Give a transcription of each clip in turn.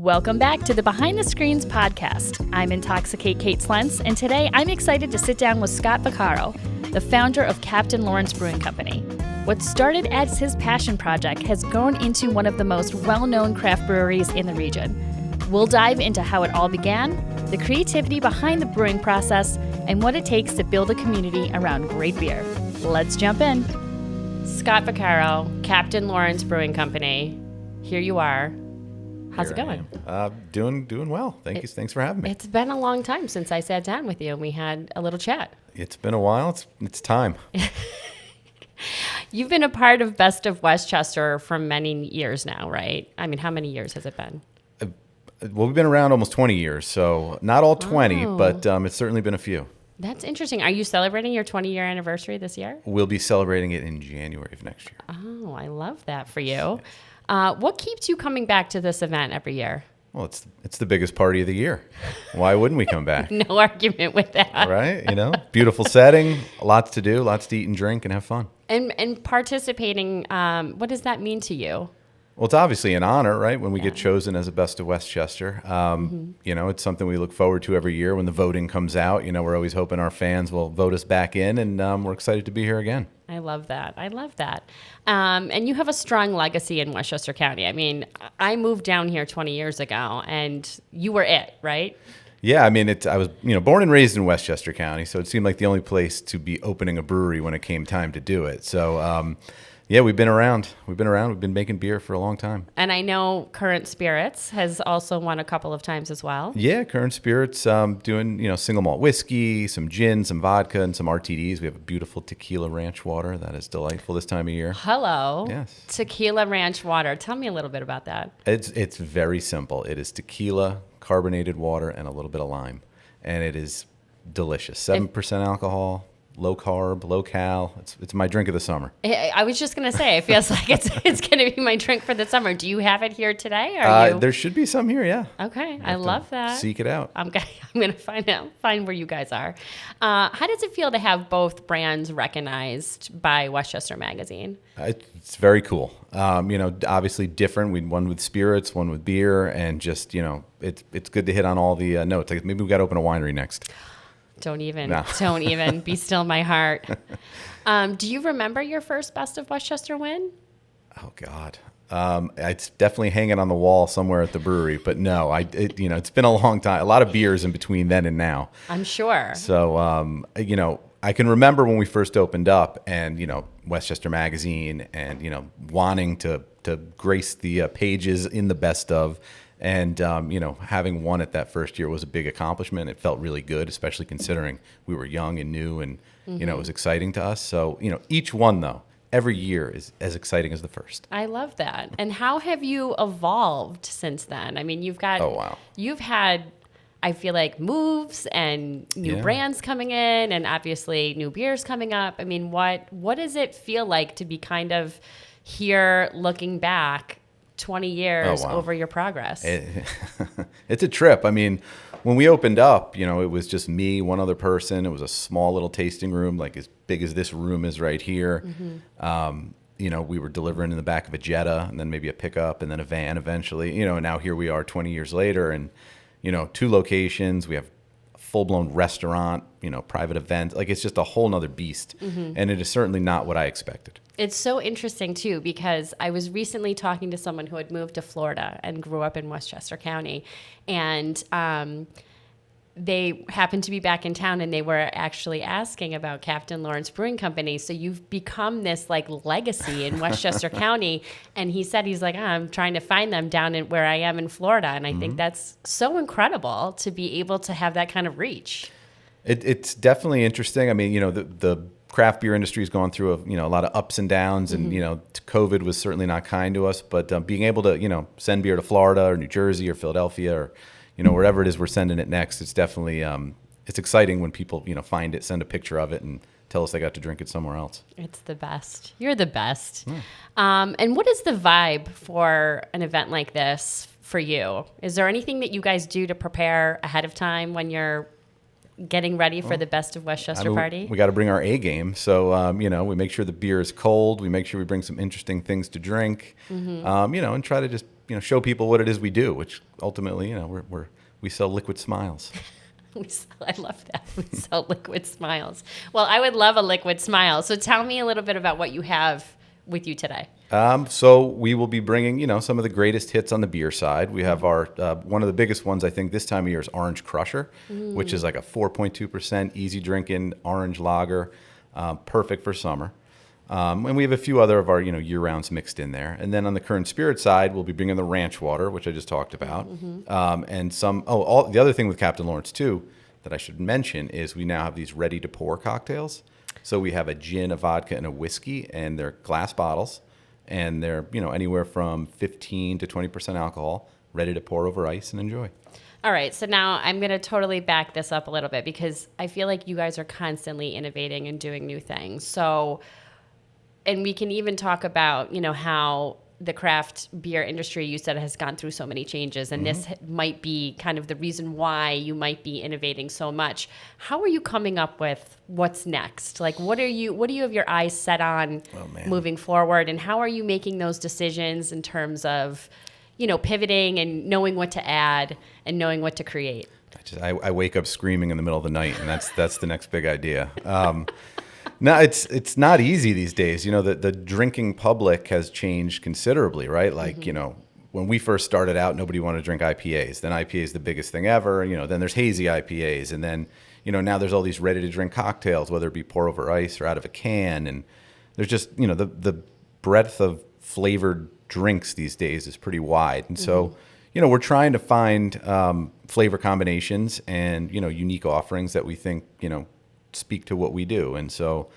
Welcome back to the Behind the Screens podcast. I'm IntoxiKate Kate Schlientz, and today I'm excited to sit down with Scott Vaccaro, the founder of Captain Lawrence Brewing Company. What started as his passion project has grown into one of the most well-known craft breweries in the region. We'll dive into how it all began, the creativity behind the brewing process, and what it takes to build a community around great beer. Let's jump in. Scott Vaccaro, Captain Lawrence Brewing Company. Here you are. How's it going? Doing well. Thanks for having me. It's been a long time since I sat down with you and we had a little chat. It's been a while. It's time. You've been a part of Best of Westchester for many years now, right? I mean, how many years has it been? Well, we've been around almost 20 years, so not all 20, but it's certainly been a few. That's interesting. Are you celebrating your 20-year anniversary this year? We'll be celebrating it in January of next year. Oh, I love that for you. What keeps you coming back to this event every year? Well, it's the biggest party of the year. Why wouldn't we come back? No argument with that. All right, beautiful setting, lots to do, lots to eat and drink and have fun. And participating, what does that mean to you? Well, it's obviously an honor, right? When we get chosen as a Best of Westchester, it's something we look forward to every year when the voting comes out. We're always hoping our fans will vote us back in, and we're excited to be here again. I love that. And you have a strong legacy in Westchester County. I mean, I moved down here 20 years ago, and you were it, right? Yeah, I mean, I was born and raised in Westchester County, so it seemed like the only place to be opening a brewery when it came time to do it. So, yeah, we've been around. We've been making beer for a long time. And I know Current Spirits has also won a couple of times as well. Yeah, Current Spirits doing, single malt whiskey, some gin, some vodka, and some RTDs. We have a beautiful tequila ranch water that is delightful this time of year. Hello. Yes. Tequila ranch water. Tell me a little bit about that. It's very simple. It is tequila, carbonated water, and a little bit of lime. And it is delicious. 7% alcohol. Low carb, low cal. It's my drink of the summer. I was just going to say, it feels like it's going to be my drink for the summer. Do you have it here today? There should be some here, yeah. Okay, I love that. Seek it out. I'm going to find where you guys are. How does it feel to have both brands recognized by Westchester Magazine? It's very cool. Obviously different. One with spirits, one with beer, and just, it's good to hit on all the notes. Like maybe we got to open a winery next. Don't even be still my heart. Do you remember your first Best of Westchester win? Oh God. It's definitely hanging on the wall somewhere at the brewery, but no, it's been a long time, a lot of beers in between then and now. I'm sure. So, I can remember when we first opened up and, Westchester Magazine and, wanting to grace the pages in the best of. And, having won it that first year was a big accomplishment. It felt really good, especially considering we were young and new and, it was exciting to us. So, each one, though, every year is as exciting as the first. I love that. And how have you evolved since then? I mean, you've had, I feel like, moves and new brands coming in and obviously new beers coming up. I mean, what does it feel like to be kind of here looking back 20 years over your progress? It's a trip. I mean, when we opened up, it was just me, one other person. It was a small little tasting room, like as big as this room is right here. We were delivering in the back of a Jetta and then maybe a pickup and then a van eventually, and now here we are 20 years later and, 2 locations. We have a full-blown restaurant, private events. Like it's just a whole nother beast. And it is certainly not what I expected. It's so interesting, too, because I was recently talking to someone who had moved to Florida and grew up in Westchester County. And they happened to be back in town, and they were actually asking about Captain Lawrence Brewing Company. So you've become this, legacy in Westchester County. And he's like, I'm trying to find them down where I am in Florida. And I think that's so incredible to be able to have that kind of reach. It's definitely interesting. I mean, the craft beer industry has gone through a lot of ups and downs, and COVID was certainly not kind to us. But being able to send beer to Florida or New Jersey or Philadelphia or wherever it is we're sending it next, it's definitely it's exciting when people find it, send a picture of it, and tell us they got to drink it somewhere else. It's the best. You're the best. And what is the vibe for an event like this for you? Is there anything that you guys do to prepare ahead of time when you're getting ready for the Best of Westchester party? We got to bring our A game. So, we make sure the beer is cold. We make sure we bring some interesting things to drink, and try to just show people what it is we do, which ultimately, we sell liquid smiles. I love that. We sell liquid smiles. Well, I would love a liquid smile. So tell me a little bit about what you have with you today. So we will be bringing, some of the greatest hits on the beer side. We have our one of the biggest ones, I think, this time of year is Orange Crusher, which is like a 4.2% easy drinking orange lager, perfect for summer. And we have a few other of our, year rounds mixed in there. And then on the current spirit side, we'll be bringing the ranch water, which I just talked about. And the other thing with Captain Lawrence too, that I should mention is we now have these ready to pour cocktails. So we have a gin, a vodka, and a whiskey, and they're glass bottles, and they're, anywhere from 15 to 20% alcohol, ready to pour over ice and enjoy. All right, so now I'm going to totally back this up a little bit because I feel like you guys are constantly innovating and doing new things. So, and we can even talk about, how the craft beer industry, you said, has gone through so many changes, and this might be kind of the reason why you might be innovating so much. How are you coming up with what's next? Like, what do you have your eyes set on moving forward, and how are you making those decisions in terms of, pivoting and knowing what to add and knowing what to create? I wake up screaming in the middle of the night, and that's the next big idea. No, it's not easy these days. The drinking public has changed considerably, right? Like, when we first started out, nobody wanted to drink IPAs. Then IPA is the biggest thing ever. Then there's hazy IPAs. And then, now there's all these ready to drink cocktails, whether it be pour over ice or out of a can. And there's just, the breadth of flavored drinks these days is pretty wide. And so, we're trying to find flavor combinations and, unique offerings that we think, speak to what we do. And so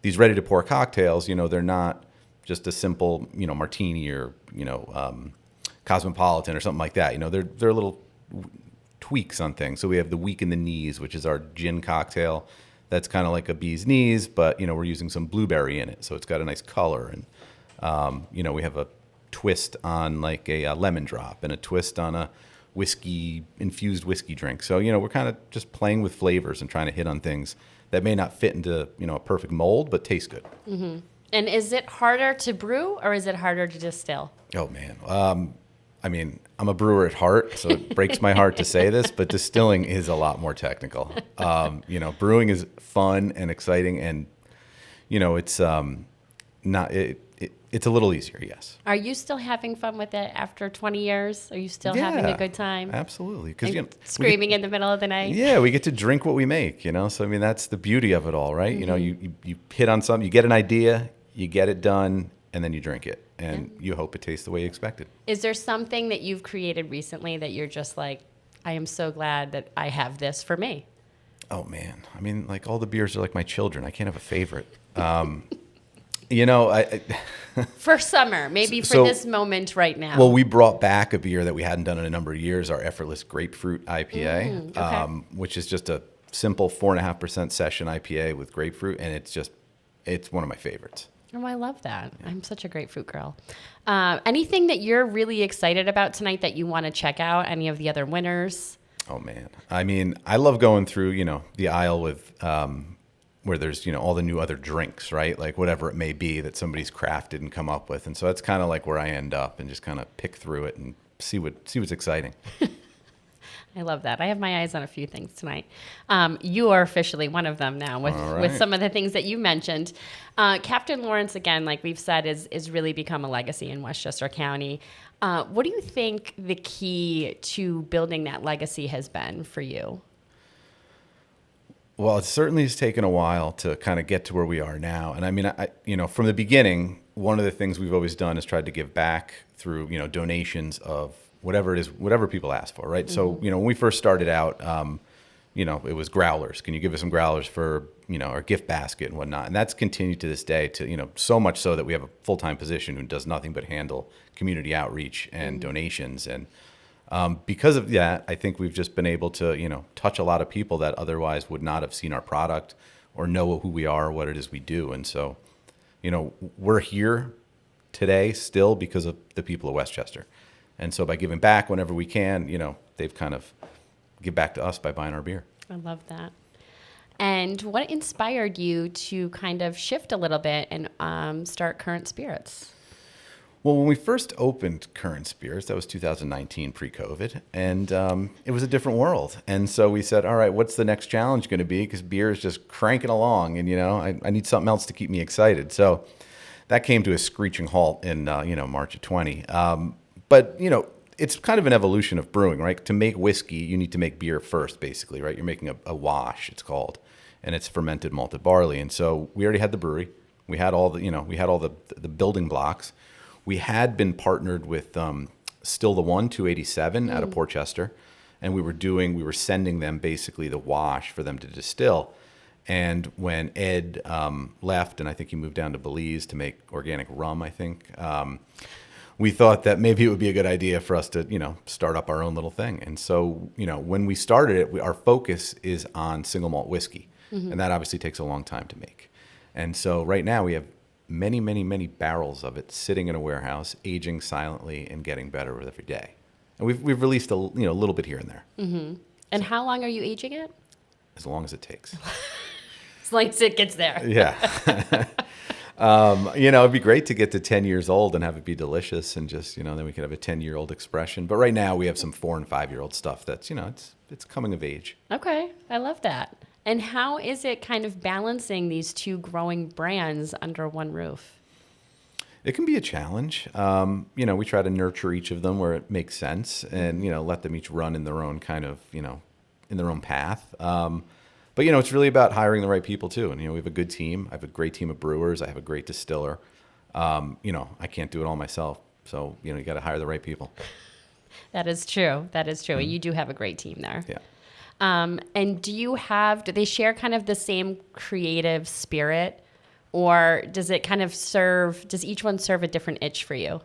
these ready to pour cocktails, they're not just a simple, martini or, cosmopolitan or something like that. They're little tweaks on things. So we have the Weak in the Knees, which is our gin cocktail. That's kind of like a bee's knees, but, we're using some blueberry in it. So it's got a nice color. And, we have a twist on like a lemon drop and a twist on a infused whiskey drink. So, we're kind of just playing with flavors and trying to hit on things that may not fit into, a perfect mold, but taste good. Mm-hmm. And is it harder to brew or is it harder to distill? Oh, man. I'm a brewer at heart, so it breaks my heart to say this, but distilling is a lot more technical. Brewing is fun and exciting, and, it's it's a little easier, yes. Are you still having fun with it after 20 years? Are you still having a good time? Absolutely. Screaming in the middle of the night? Yeah, we get to drink what we make, So, that's the beauty of it all, right? You hit on something, you get an idea, you get it done, and then you drink it. And you hope it tastes the way you expected. Is there something that you've created recently that you're just like, I am so glad that I have this for me? Oh, man. Like all the beers are like my children. I can't have a favorite. For summer, maybe for this moment right now. Well, we brought back a beer that we hadn't done in a number of years, our Effortless Grapefruit IPA, which is just a simple 4.5% session IPA with grapefruit, and it's one of my favorites. Oh, I love that. Yeah. I'm such a grapefruit girl. Anything that you're really excited about tonight that you want to check out? Any of the other winners? Oh, man. I love going through, the aisle with where there's, all the new other drinks, right? Like whatever it may be that somebody's crafted and come up with. And so that's kind of like where I end up and just kind of pick through it and see what's exciting. I love that. I have my eyes on a few things tonight. You are officially one of them now with some of the things that you mentioned. Captain Lawrence, again, like we've said, is really become a legacy in Westchester County. What do you think the key to building that legacy has been for you? Well, it certainly has taken a while to kind of get to where we are now. And I from the beginning, one of the things we've always done is tried to give back through, donations of whatever it is, whatever people ask for, right? Mm-hmm. So, when we first started out, it was growlers. Can you give us some growlers for, our gift basket and whatnot? And that's continued to this day to, so much so that we have a full-time position who does nothing but handle community outreach and donations. And because of that, I think we've just been able to, touch a lot of people that otherwise would not have seen our product or know who we are, what it is we do. And so, we're here today still because of the people of Westchester. And so by giving back whenever we can, they've kind of give back to us by buying our beer. I love that. And what inspired you to kind of shift a little bit and start Current Spirits? Well, when we first opened Current Spirits, that was 2019 pre-COVID, and it was a different world. And so we said, all right, what's the next challenge going to be? Because beer is just cranking along, and, I need something else to keep me excited. So that came to a screeching halt in, March of 20. But, it's kind of an evolution of brewing, right? To make whiskey, you need to make beer first, basically, right? You're making a wash, it's called, and it's fermented malted barley. And so we already had the brewery. We had all the building blocks. We had been partnered with Still the One 287 out of Portchester, and we were sending them basically the wash for them to distill. And when Ed left, and I think he moved down to Belize to make organic rum, I think, we thought that maybe it would be a good idea for us to, start up our own little thing. And so, when we started it, our focus is on single malt whiskey, and that obviously takes a long time to make. And so right now we have many, many, many barrels of it sitting in a warehouse, aging silently and getting better with every day. And we've released a little bit here and there. Mm-hmm. And how long are you aging it? As long as it takes. As long as it gets there. Yeah. It'd be great to get to 10 years old and have it be delicious, and just, then we could have a 10-year-old expression. But right now we have some 4 and 5-year-old stuff that's, it's coming of age. Okay. I love that. And how is it kind of balancing these two growing brands under one roof? It can be a challenge. We try to nurture each of them where it makes sense, and, let them each run in their own kind of, in their own path. But, it's really about hiring the right people too. And, we have a good team. I have a great team of brewers. I have a great distiller. I can't do it all myself. So, you got to hire the right people. That is true. Mm-hmm. You do have a great team there. Yeah. And do they share kind of the same creative spirit, or does each one serve a different itch for you?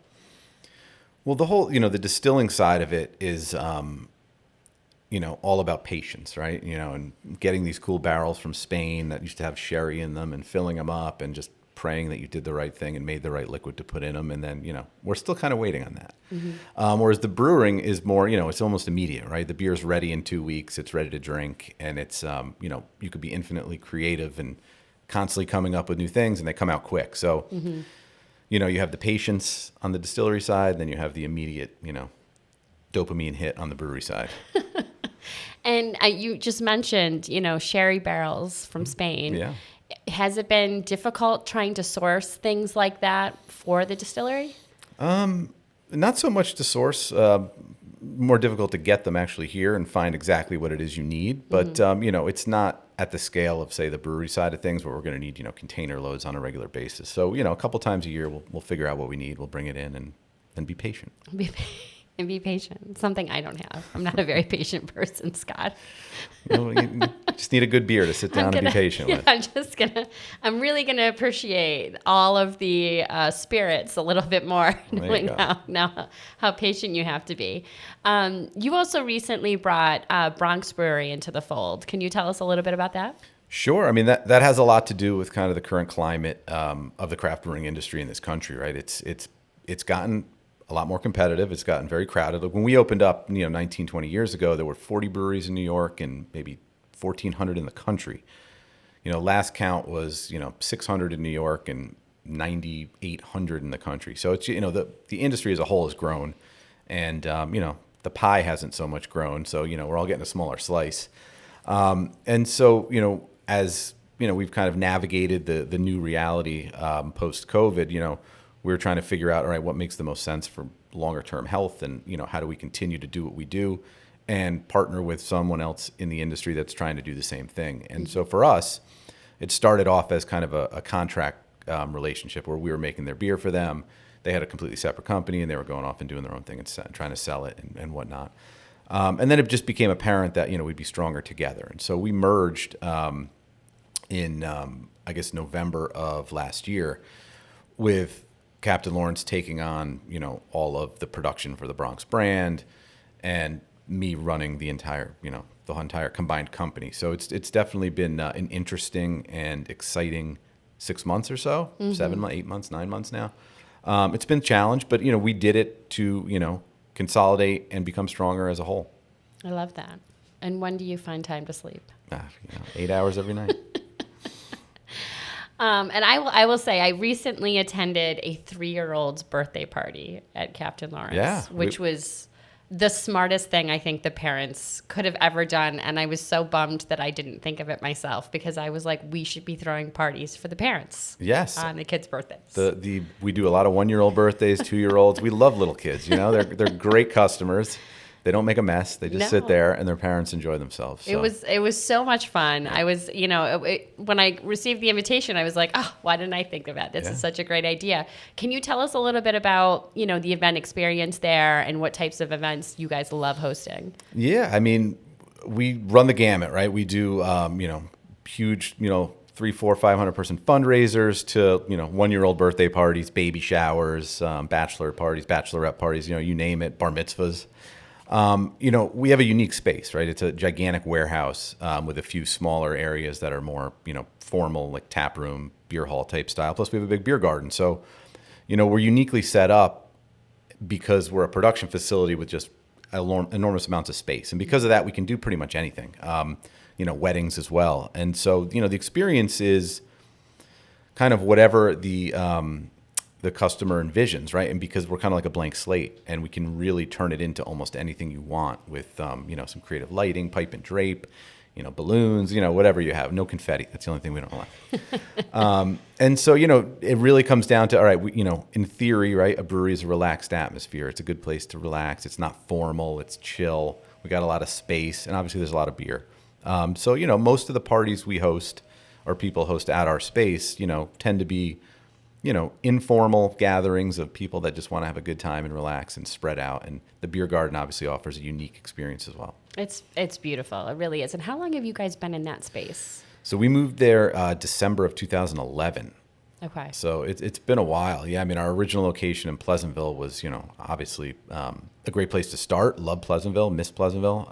Well, the whole, the distilling side of it is, all about patience, right? And getting these cool barrels from Spain that used to have sherry in them and filling them up and just praying that you did the right thing and made the right liquid to put in them. And then, we're still kind of waiting on that. Mm-hmm. Whereas the brewing is more, it's almost immediate, right? The beer's ready in 2 weeks. It's ready to drink. And it's, you could be infinitely creative and constantly coming up with new things, and they come out quick. So, you have the patience on the distillery side, then you have the immediate, dopamine hit on the brewery side. And you just mentioned, sherry barrels from Spain. Yeah. Has it been difficult trying to source things like that for the distillery? Not so much to source, more difficult to get them actually here and find exactly what it is you need. But, it's not at the scale of, say, the brewery side of things where we're going to need, container loads on a regular basis. So, a couple times a year, we'll figure out what we need. We'll bring it in and be patient. And be patient. Something I don't have. I'm not a very patient person, Scott. You just need a good beer to sit down and be patient with. I'm really going to appreciate all of the spirits a little bit more, knowing how patient you have to be. You also recently brought Bronx Brewery into the fold. Can you tell us a little bit about that? Sure. I mean, that has a lot to do with kind of the current climate of the craft brewing industry in this country, right? It's gotten a lot more competitive. It's gotten very crowded. When we opened up, 19, 20 years ago, there were 40 breweries in New York and maybe 1,400 in the country. Last count was, 600 in New York and 9,800 in the country. So it's, the industry as a whole has grown, and, the pie hasn't so much grown. So, we're all getting a smaller slice. And so, as, we've kind of navigated the new reality post-COVID, we were trying to figure out, all right, what makes the most sense for longer term health, and, how do we continue to do what we do and partner with someone else in the industry that's trying to do the same thing. And so for us, it started off as kind of a contract relationship where we were making their beer for them. They had a completely separate company, and they were going off and doing their own thing and trying to sell it and whatnot. And then it just became apparent that, we'd be stronger together. And so we merged in, I guess, November of last year, with Captain Lawrence taking on, all of the production for the Bronx brand, and me running the entire combined company. So it's definitely been an interesting and exciting 6 months or so, 7 months, 8 months, 9 months now. It's been a challenge, but, we did it to, consolidate and become stronger as a whole. I love that. And when do you find time to sleep? 8 hours every night. And I will say, I recently attended a 3-year-old's birthday party at Captain Lawrence, which was the smartest thing I think the parents could have ever done. And I was so bummed that I didn't think of it myself, because I was like, we should be throwing parties for the parents. Yes. On the kids' birthdays. We do a lot of 1-year-old birthdays, 2-year-olds. We love little kids, they're great customers. They don't make a mess. They just sit there and their parents enjoy themselves. So. It was so much fun. I was, when I received the invitation, I was like, oh, why didn't I think of that? This is such a great idea. Can you tell us a little bit about, the event experience there and what types of events you guys love hosting? Yeah, I mean, we run the gamut, right? We do, huge, 300, 400, 500 person fundraisers to, 1-year-old birthday parties, baby showers, bachelor parties, bachelorette parties, you name it, bar mitzvahs. We have a unique space, right? It's a gigantic warehouse with a few smaller areas that are more, formal, like tap room, beer hall type style. Plus, we have a big beer garden. So, we're uniquely set up because we're a production facility with just enormous amounts of space. And because of that, we can do pretty much anything, weddings as well. And so, the experience is kind of whatever the customer envisions, right? And because we're kind of like a blank slate, and we can really turn it into almost anything you want with, some creative lighting, pipe and drape, balloons, whatever you have. No confetti. That's the only thing we don't allow. And so, it really comes down to, all right, in theory, right, a brewery is a relaxed atmosphere. It's a good place to relax. It's not formal. It's chill. We got a lot of space, and obviously there's a lot of beer. So, most of the parties we host or people host at our space, tend to be informal gatherings of people that just want to have a good time and relax and spread out. And the beer garden obviously offers a unique experience as well. It's beautiful. It really is. And how long have you guys been in that space? So we moved there December of 2011. Okay. So it's been a while. Yeah, I mean, our original location in Pleasantville was, obviously a great place to start. Love Pleasantville, miss Pleasantville.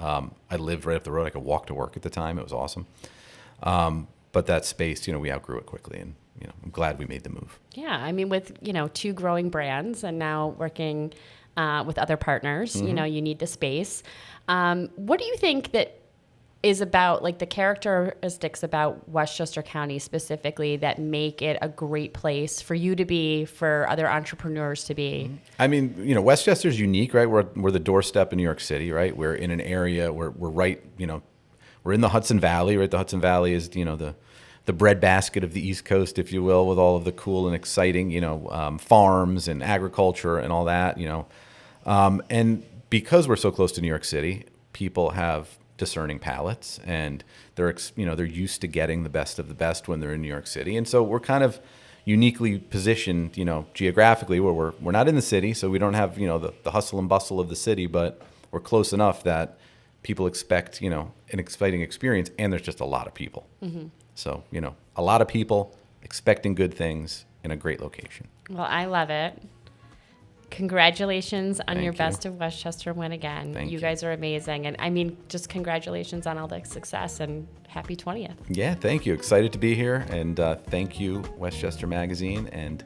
I lived right up the road. I could walk to work at the time. It was awesome. But that space, we outgrew it quickly, and I'm glad we made the move. Yeah, I mean, with 2 growing brands and now working with other partners, you need the space. What do you think that is about, like, the characteristics about Westchester County specifically that make it a great place for you to be, for other entrepreneurs to be? I mean, Westchester's unique, right? We're the doorstep in New York City, right? We're in an area where we're right, we're in the Hudson Valley, right? The Hudson Valley is, the breadbasket of the East Coast, if you will, with all of the cool and exciting, farms and agriculture and all that, and because we're so close to New York City, people have discerning palates, and they're used to getting the best of the best when they're in New York City. And so we're kind of uniquely positioned, geographically, where we're not in the city, so we don't have, the hustle and bustle of the city, but we're close enough that people expect, an exciting experience, and there's just a lot of people. Mm-hmm. So, a lot of people expecting good things in a great location. Well, I love it. Congratulations on your Thank you. Best of Westchester win again. Thank you. You guys are amazing. And I mean, just congratulations on all the success, and happy 20th. Yeah, thank you. Excited to be here. And thank you, Westchester Magazine. And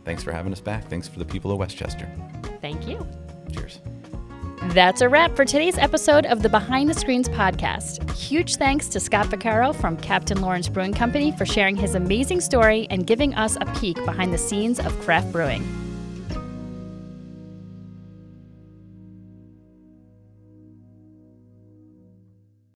thanks for having us back. Thanks for the people of Westchester. Thank you. Cheers. That's a wrap for today's episode of the Behind the Screens podcast. Huge thanks to Scott Vaccaro from Captain Lawrence Brewing Company for sharing his amazing story and giving us a peek behind the scenes of craft brewing.